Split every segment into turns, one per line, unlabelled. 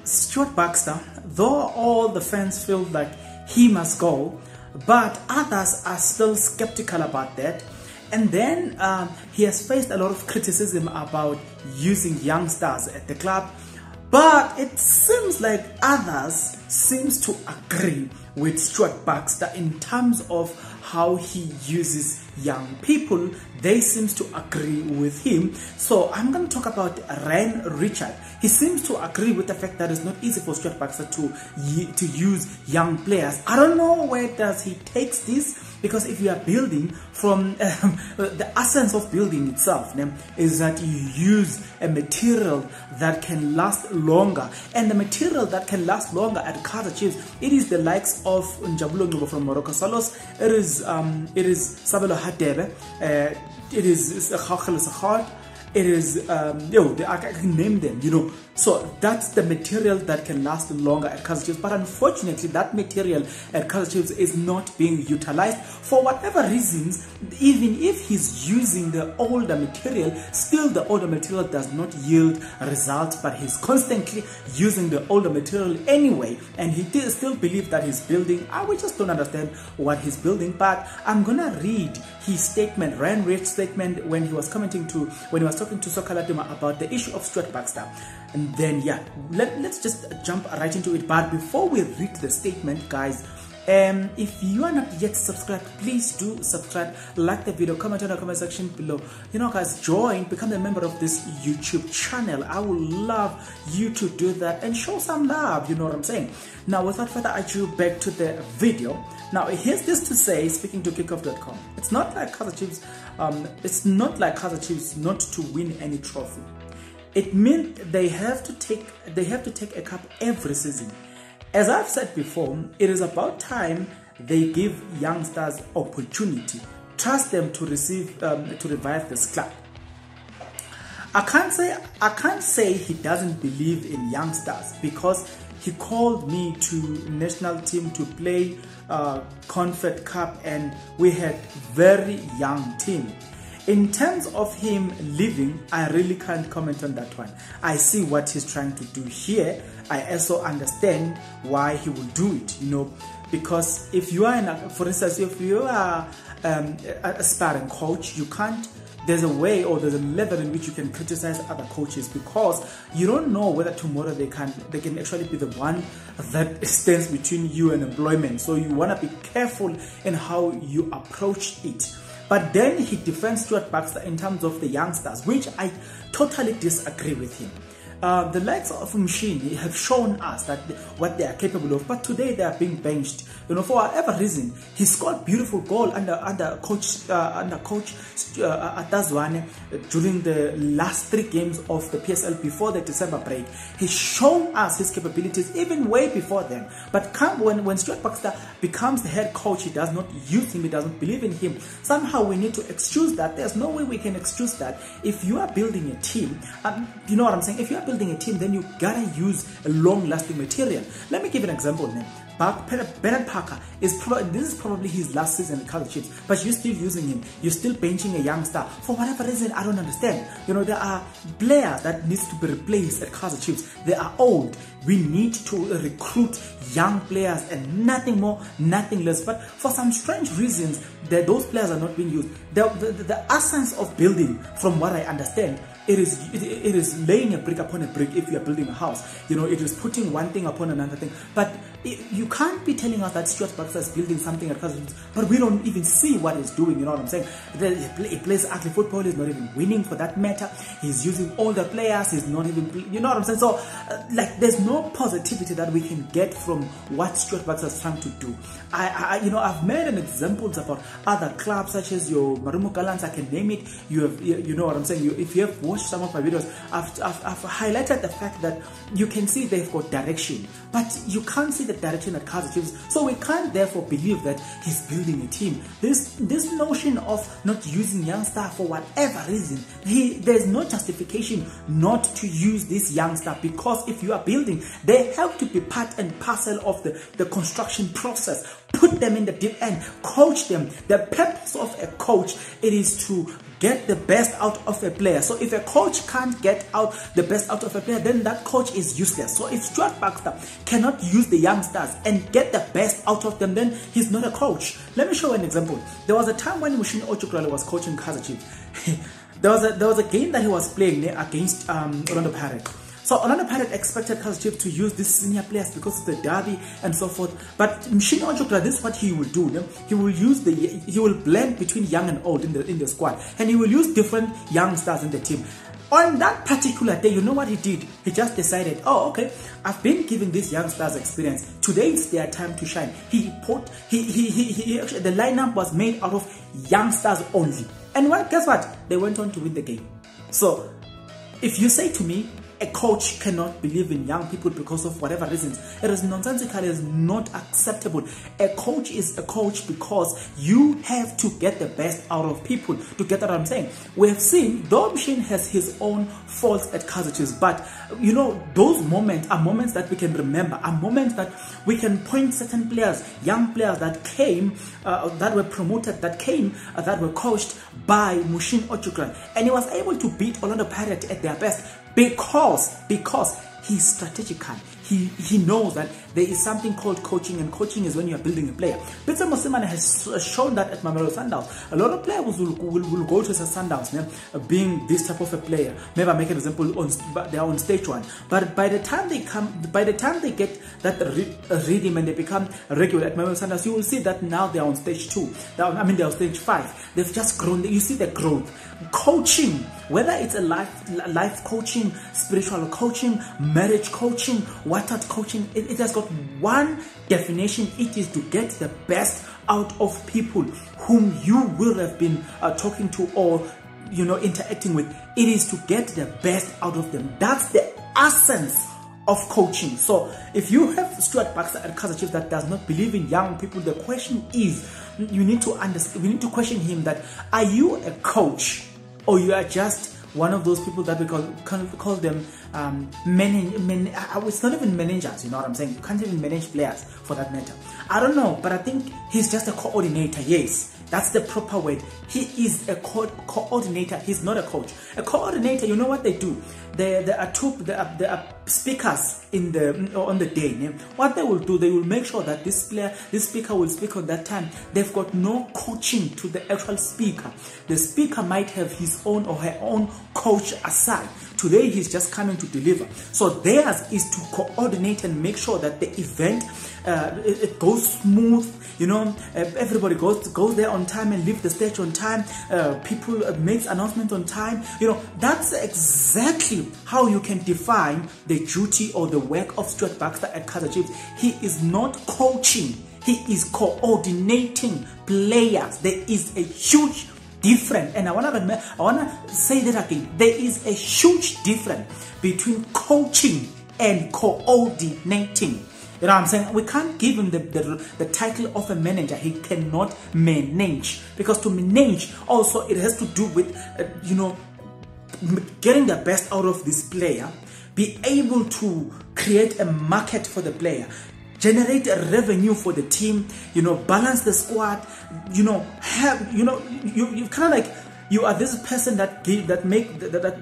Stuart Baxter, though all the fans feel like he must go, but others are still skeptical about that. And then he has faced a lot of criticism about using young stars at the club. But it seems like others seems to agree with Stuart Baxter in terms of how he uses young people. They seems to agree with him. So I'm going to talk about Ryan Richard. He seems to agree with the fact that it's not easy for Stuart Baxter to use young players. I don't know where does he takes this, because if you are building from the essence of building itself is that you use a material that can last longer, and the material that can last longer at KAIZER Chiefs, it is the likes of Njabulo Ngcobo from Morocco Solos, it is Sabelo Hadebe, it is Khakhl, it is I can name them, you know. So that's the material that can last longer at KAIZER Chiefs. But unfortunately, that material at KAIZER Chiefs is not being utilized for whatever reasons. Even if he's using the older material, still the older material does not yield results, but he's constantly using the older material anyway, and he still believes that he's building. We just don't understand what he's building. But I'm gonna read his statement, Ryan Rich's statement, when he was talking to Soccer Laduma about the issue of Stuart Baxter. And then let's just jump right into it. But before we read the statement, guys, if you are not yet subscribed, please do subscribe, like the video, comment on the comment section below. You know, guys, become a member of this YouTube channel. I would love you to do that and show some love, you know what I'm saying. Now, without further ado, back to the video. Now, here's this to say, speaking to kickoff.com, it's not like KAIZER Chiefs, KAIZER Chiefs not to win any trophy. It means they have to take a cup every season. As I've said before, it is about time they give youngsters opportunity. Trust them to revive this club. I can't say he doesn't believe in youngsters, because he called me to national team to play Confed Cup, and we had very young team. In terms of him leaving, I really can't comment on that one. I see what he's trying to do here. I also understand why he will do it, you know, because if you are for instance, if you are a sparring coach, you can't. There's a way, or there's a level in which you can criticize other coaches, because you don't know whether tomorrow they can actually be the one that stands between you and employment. So you want to be careful in how you approach it. But then he defends Stuart Baxter in terms of the youngsters, which I totally disagree with him. The likes of Mshini have shown us that what they are capable of, but today they are being benched. You know, for whatever reason, he scored beautiful goal under coach Zwane during the last 3 games of the PSL before the December break. He's shown us his capabilities even way before then. But when Stuart Baxter becomes the head coach, he does not use him. He doesn't believe in him. Somehow we need to excuse that. There's no way we can excuse that. If you are building a team, you know what I'm saying. If you are building a team, then you gotta use a long-lasting material. Let me give an example. Bernard Parker this is probably his last season at KAIZER Chiefs, but you're still using him. You're still benching a young star for whatever reason. I don't understand. You know, there are players that needs to be replaced at KAIZER Chiefs. They are old. We need to recruit young players, and nothing more, nothing less. But for some strange reasons, those players are not being used. The essence of building, from what I understand, it is laying a brick upon a brick. If you are building a house, you know, it is putting one thing upon another thing. But you can't be telling us that Stuart Baxter is building something at KAIZER Chiefs, but we don't even see what he's doing. You know what I'm saying? He plays ugly football. He's not even winning, for that matter. He's using older players. He's not even, you know what I'm saying? So, like, there's no positivity that we can get from what Stuart Baxter is trying to do. You know, I've made an examples about other clubs such as your Marumo Gallants. I can name it. You know what I'm saying? If you have watched some of my videos, I've highlighted the fact that you can see they've got direction, but you can't see the direction that KAIZER Chiefs. So we can't therefore believe that he's building a team. This notion of not using young staff for whatever reason, there's no justification not to use this young staff, because if you are building, they have to be part and parcel of the construction process. Put them in the deep end, coach them. The purpose of a coach, it is to get the best out of a player. So if a coach can't get out the best out of a player, then that coach is useless. So if Stuart Baxter cannot use the youngsters and get the best out of them, then he's not a coach. Let me show an example. There was a time when Mushin Ochukwala was coaching KAIZER Chiefs. there was a game that he was playing against Orlando Pirates. So Orlando Pirates expected KAIZER Chiefs to use these senior players because of the derby and so forth. But Mushin Ochukwala, this is what he will do. He will blend between young and old in the squad, and he will use different young stars in the team. On that particular day, you know what he did? He just decided, oh, okay, I've been giving these young stars experience. Today is their time to shine. The lineup was made out of young stars only. And guess what? They went on to win the game. So if you say to me, a coach cannot believe in young people because of whatever reasons, it is nonsensical, it is not acceptable. A coach is a coach because you have to get the best out of people. To get what I'm saying, we have seen, though Mushin has his own faults at KAIZER Chiefs, but you know, those moments are moments that we can remember, are moments that we can point certain players, young players that came, that were promoted, that were coached by Mushin Ochukwala, and he was able to beat Orlando Pirates at their best because he's strategical. He knows that there is something called coaching, and coaching is when you are building a player. Peter Mosimane has shown that at Mamelodi Sundowns. A lot of players will go to Sundowns, being this type of a player. Maybe I make an example, they are on stage 1. But by the time they get that rhythm and they become regular at Mamelodi Sundowns, you will see that now they are on stage 2. They are on stage 5. They've just grown. You see the growth. Coaching, whether it's a life coaching, spiritual coaching, marriage coaching, what coaching, it has got one definition. It is to get the best out of people whom you will have been talking to or interacting with. It is to get the best out of them. That's the essence of coaching. So if you have Stuart Baxter at KAIZER Chiefs that does not believe in young people, the question is, you need to understand, we need to question him that, are you a coach or you are just one of those people that we call them it's not even managers, you know what I'm saying? You can't even manage players for that matter. I don't know, but I think he's just a coordinator. Yes, that's the proper word. He is a coordinator. He's not a coach. A coordinator, you know what they do? There are speakers on the day. What they will do, they will make sure that this speaker will speak on that time. They've got no coaching to the actual speaker. The speaker might have his own or her own coach aside. Today he's just coming to deliver. So theirs is to coordinate and make sure that the event it goes smooth. Everybody goes there on time and leave the stage on time. People makes announcements on time. That's exactly how you can define the duty or the work of Stuart Baxter at KAIZER Chiefs. He is not coaching. He is coordinating players. There is a huge difference, and I wanna say that again. There is a huge difference between coaching and coordinating. You know what I'm saying? We can't give him the title of a manager. He cannot manage, because to manage also it has to do with getting the best out of this player, be able to create a market for the player, generate a revenue for the team, balance the squad, you kind of like, you are this person that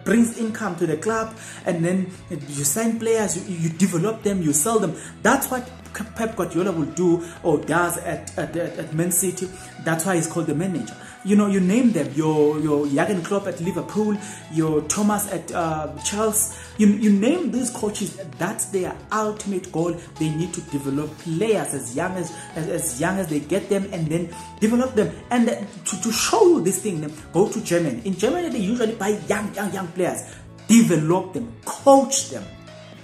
brings income to the club, and then you sign players, you develop them, you sell them. That's what Pep Guardiola will do or does at Man City. That's why he's called the manager. You name them, your Jurgen Klopp at Liverpool, your Thomas at Chelsea. You name these coaches. That's their ultimate goal. They need to develop players as young as they get them, and then develop them. And to show you this thing, go to Germany. In Germany, they usually buy young players, develop them, coach them,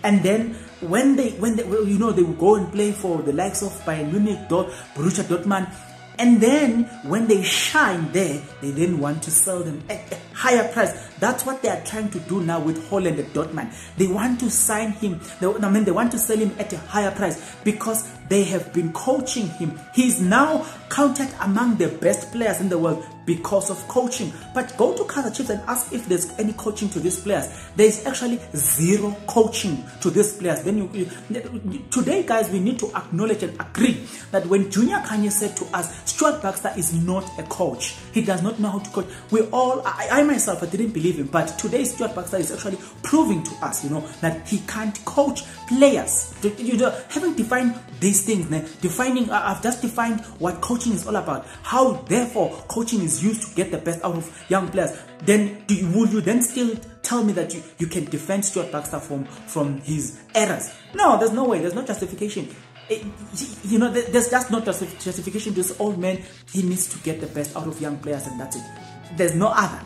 and then when they will go and play for the likes of Bayern Munich, Borussia Dortmund. And then when they shine there, they then want to sell them at a higher price. That's what they are trying to do now with Holland at Dortmund. They want to sign him. They want to sell him at a higher price because they have been coaching him. He's now counted among the best players in the world because of coaching. But go to KAIZER Chiefs and ask if there's any coaching to these players. There is actually zero coaching to these players. Then today, guys, we need to acknowledge and agree that when Junior Kanye said to us, Stuart Baxter is not a coach. He does not know how to coach. I myself, I didn't believe him. But today, Stuart Baxter is actually proving to us, that he can't coach players. Having defined these things, I've just defined what coaching is all about. How, therefore, coaching is used to get the best out of young players. Then, would you then still tell me that you can defend Stuart Baxter from his errors? No, there's no way. There's no justification. There's just no justification to this old man. He needs to get the best out of young players, and that's it. There's no other.